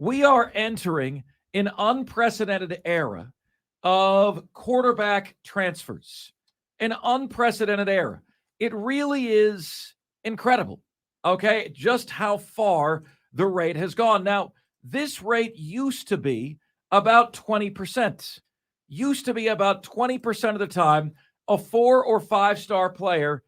We are entering an unprecedented era of quarterback transfers. An unprecedented era. It really is incredible, okay, just how far the rate has gone. Now, this rate used to be about 20%. Used to be about 20% of the time a 4 or 5-star player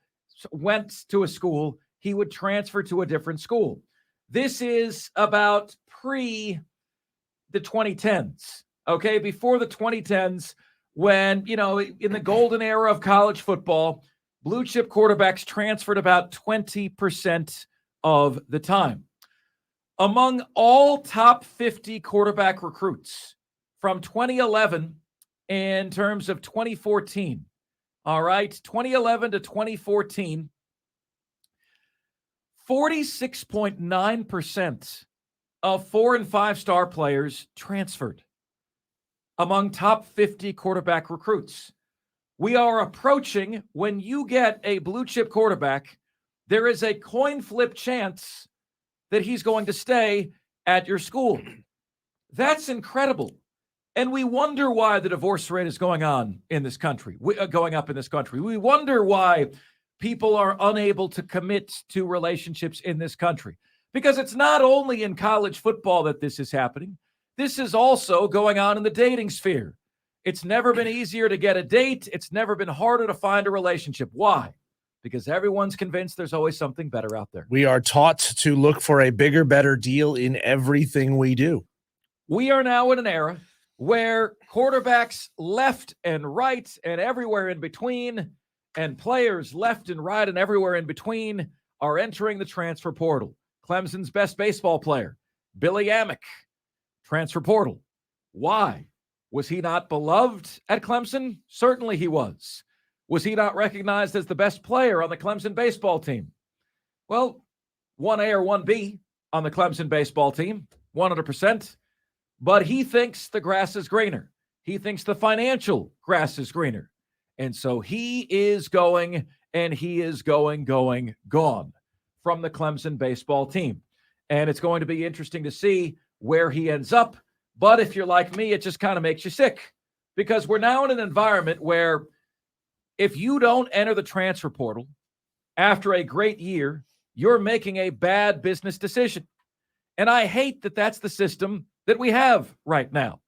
went to a school, he would transfer to a different school. This is about pre the 2010s, okay? Before the 2010s, when, in the golden era of college football, blue chip quarterbacks transferred about 20% of the time. Among all top 50 quarterback recruits from 2011 in terms of 2014, all right, 2011 to 2014, 46.9% of 4 and 5-star players transferred among top 50 quarterback recruits. We are approaching, when you get a blue chip quarterback, there is a coin flip chance that he's going to stay at your school. That's incredible. And we wonder why the divorce rate is going on in this country, going up in this country. We wonder why people are unable to commit to relationships in this country. Because it's not only in college football that this is happening. This is also going on in the dating sphere. It's never been easier to get a date. It's never been harder to find a relationship. Why? Because everyone's convinced there's always something better out there. We are taught to look for a bigger, better deal in everything we do. We are now in an era where quarterbacks left and right and everywhere in between, and players left and right and everywhere in between are entering the transfer portal. Clemson's best baseball player, Billy Amick, transfer portal. Why? Was he not beloved at Clemson? Certainly he was. Was he not recognized as the best player on the Clemson baseball team? Well, 1A or 1B on the Clemson baseball team, 100%. But he thinks the grass is greener. He thinks the financial grass is greener. And so he is going, and he is gone from the Clemson baseball team. And it's going to be interesting to see where he ends up. But if you're like me, it just kind of makes you sick, because we're now in an environment where if you don't enter the transfer portal after a great year, you're making a bad business decision. And I hate that that's the system that we have right now.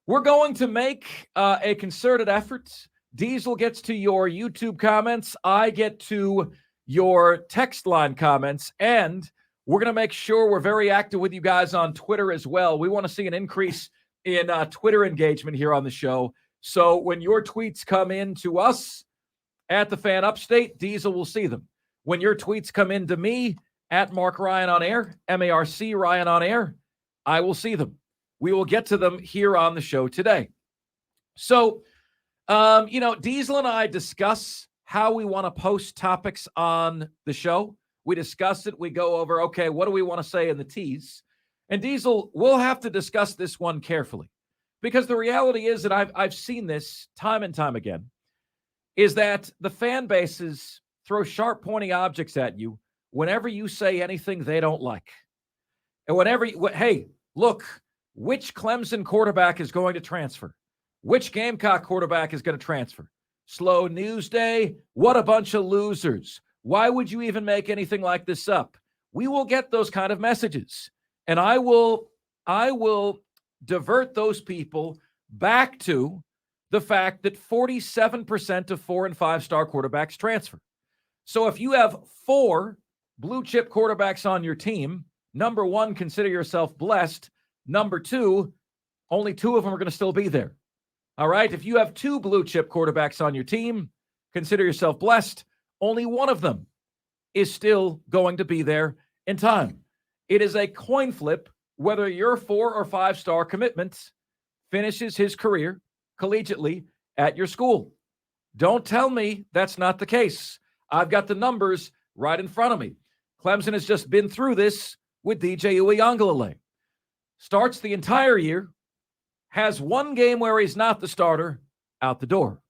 We're going to make a concerted effort. Diesel gets to your YouTube comments. I get to your text line comments. And we're going to make sure we're very active with you guys on Twitter as well. We want to see an increase in Twitter engagement here on the show. So when your tweets come in to us at the Fan Upstate, Diesel will see them. When your tweets come in to me at Mark Ryan on Air, MARC Ryan on Air, I will see them. We will get to them here on the show today. So, Diesel and I discuss how we want to post topics on the show. We discuss it. We go over, okay, what do we want to say in the tease? And Diesel, we'll have to discuss this one carefully, because the reality is that I've seen this time and time again, is that the fan bases throw sharp pointing objects at you whenever you say anything they don't like. And hey, look, which Clemson quarterback is going to transfer? Which Gamecock quarterback is going to transfer? Slow news day. What a bunch of losers. Why would you even make anything like this up? We will get those kind of messages. And I will divert those people back to the fact that 47% of 4 and 5-star quarterbacks transfer. So if you have 4 blue chip quarterbacks on your team, number 1, consider yourself blessed. Number 2, only 2 of them are going to still be there. All right. If you have 2 blue chip quarterbacks on your team, consider yourself blessed. Only 1 of them is still going to be there in time. It is a coin flip whether your 4 or 5-star commitment finishes his career collegiately at your school. Don't tell me that's not the case. I've got the numbers right in front of me. Clemson has just been through this with DJ Uiagalelei. Starts the entire year, has 1 game where he's not the starter, out the door,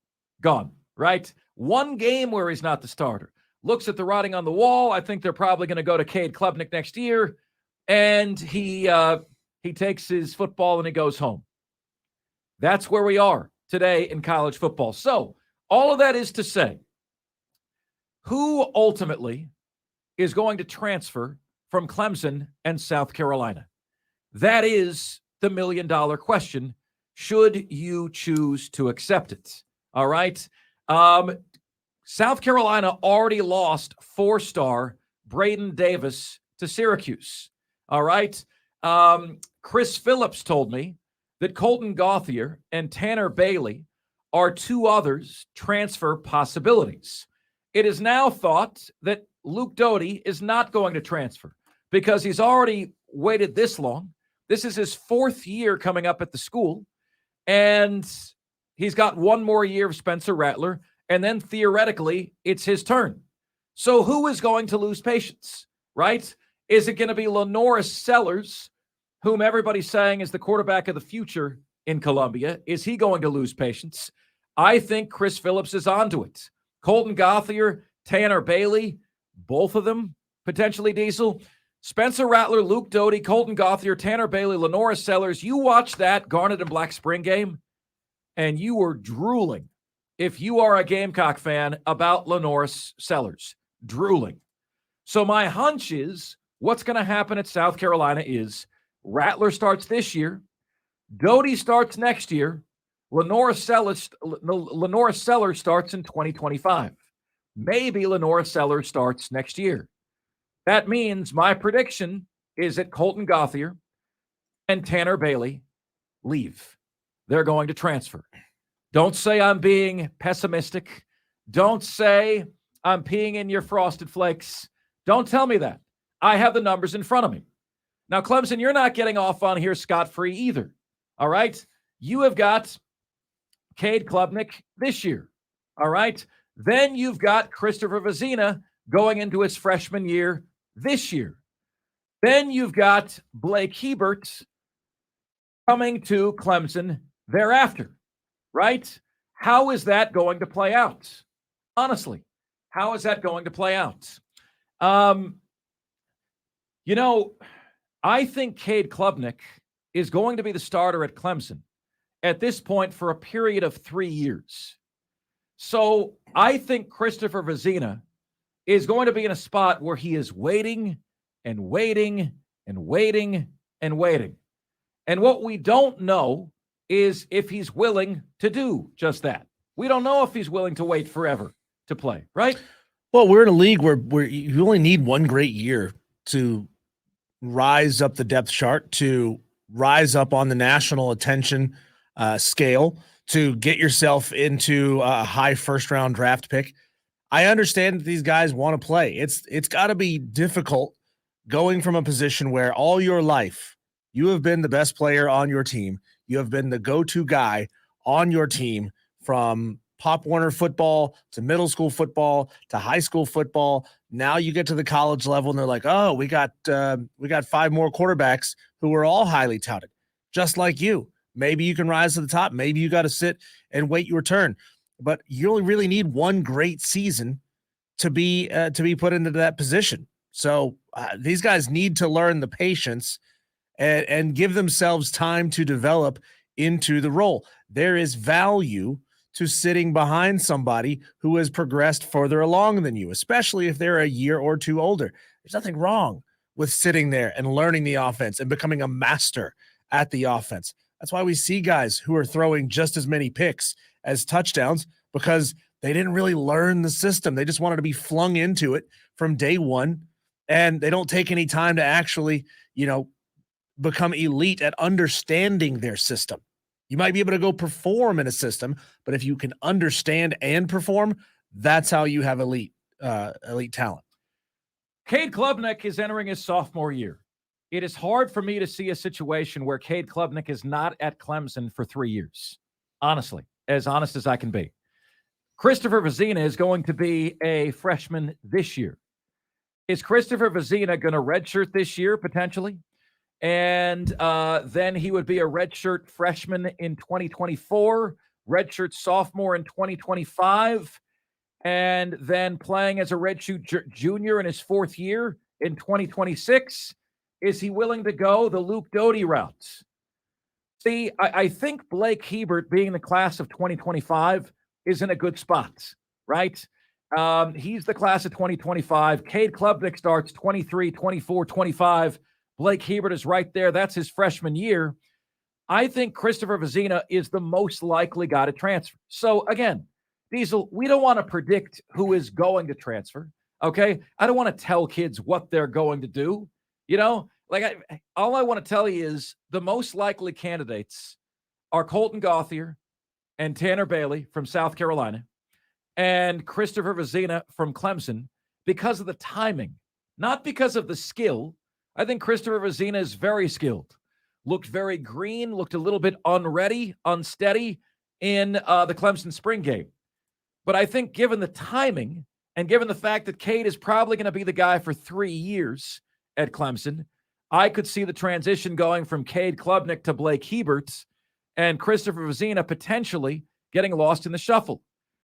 gone, right? 1 game where he's not the starter. Looks at the writing on the wall. I think they're probably going to go to Cade Klubnik next year. And he he takes his football and he goes home. That's where we are today in college football. So all of that is to say, who ultimately is going to transfer from Clemson and South Carolina? That is the million-dollar question, should you choose to accept it. All right? South Carolina already lost 4-star Braden Davis to Syracuse. All right? Chris Phillips told me that Colton Gauthier and Tanner Bailey are two others transfer possibilities. It is now thought that Luke Doty is not going to transfer because he's already waited this long. This is his 4th year coming up at the school, and he's got one more year of Spencer Rattler, and then theoretically it's his turn. So who is going to lose patience, right? Is it going to be Lenoris Sellers, whom everybody's saying is the quarterback of the future in Columbia? Is he going to lose patience? I think Chris Phillips is onto it. Colton Gauthier, Tanner Bailey, both of them potentially Diesel. Spencer Rattler, Luke Doty, Colton Gauthier, Tanner Bailey, Lenoris Sellers. You watch that Garnet and Black Spring game, and you were drooling. If you are a Gamecock fan, about Lenoris Sellers, drooling. So my hunch is what's going to happen at South Carolina is Rattler starts this year, Doty starts next year, Lenoris Sellers starts in 2025. Maybe Lenoris Sellers starts next year. That means my prediction is that Colton Gauthier and Tanner Bailey leave. They're going to transfer. Don't say I'm being pessimistic. Don't say I'm peeing in your Frosted Flakes. Don't tell me that. I have the numbers in front of me. Now, Clemson, you're not getting off on here scot-free either. All right? You have got Cade Klubnik this year. All right? Then you've got Christopher Vezina going into his freshman year this year. Then you've got Blake Hebert coming to Clemson thereafter, right? How is that going to play out? Honestly, how is that going to play out? I think Cade Klubnik is going to be the starter at Clemson at this point for a period of 3 years. So I think Christopher Vezina is going to be in a spot where he is waiting and waiting and waiting and waiting. And what we don't know is if he's willing to do just that. We don't know if he's willing to wait forever to play, right? Well, we're in a league where you only need one great year to rise up the depth chart, to rise up on the national attention scale, to get yourself into a high first-round draft pick. I understand that these guys want to play. It's got to be difficult going from a position where all your life you have been the best player on your team. You have been the go-to guy on your team from Pop Warner football to middle school football to high school football. Now you get to the college level and they're like, oh, we got 5 more quarterbacks who are all highly touted, just like you. Maybe you can rise to the top. Maybe you got to sit and wait your turn. But you only really need one great season to be put into that position. So these guys need to learn the patience and give themselves time to develop into the role. There is value to sitting behind somebody who has progressed further along than you, especially if they're a year or two older. There's nothing wrong with sitting there and learning the offense and becoming a master at the offense. That's why we see guys who are throwing just as many picks as touchdowns, because they didn't really learn the system. They just wanted to be flung into it from day one, and they don't take any time to actually, become elite at understanding their system. You might be able to go perform in a system, but if you can understand and perform, that's how you have elite talent. Cade Klubnik is entering his sophomore year. It is hard for me to see a situation where Cade Klubnik is not at Clemson for 3 years. Honestly, as honest as I can be. Christopher Vezina is going to be a freshman this year. Is Christopher Vezina going to redshirt this year potentially? And then he would be a redshirt freshman in 2024, redshirt sophomore in 2025, and then playing as a redshirt junior in his 4th year in 2026. Is he willing to go the Luke Doty route? See, I think Blake Hebert being the class of 2025 is in a good spot, right? He's the class of 2025. Cade Klubnik starts 23, 24, 25. Blake Hebert is right there. That's his freshman year. I think Christopher Vezina is the most likely guy to transfer. So again, Diesel, we don't want to predict who is going to transfer. Okay. I don't want to tell kids what they're going to do. You know, like all I want to tell you is the most likely candidates are Colton Gauthier and Tanner Bailey from South Carolina and Christopher Vezina from Clemson because of the timing, not because of the skill. I think Christopher Vezina is very skilled. Looked very green, looked a little bit unready, unsteady in the Clemson spring game. But I think given the timing and given the fact that Cade is probably going to be the guy for 3 years at Clemson, I could see the transition going from Cade Klubnik to Blake Hebert and Christopher Vezina potentially getting lost in the shuffle.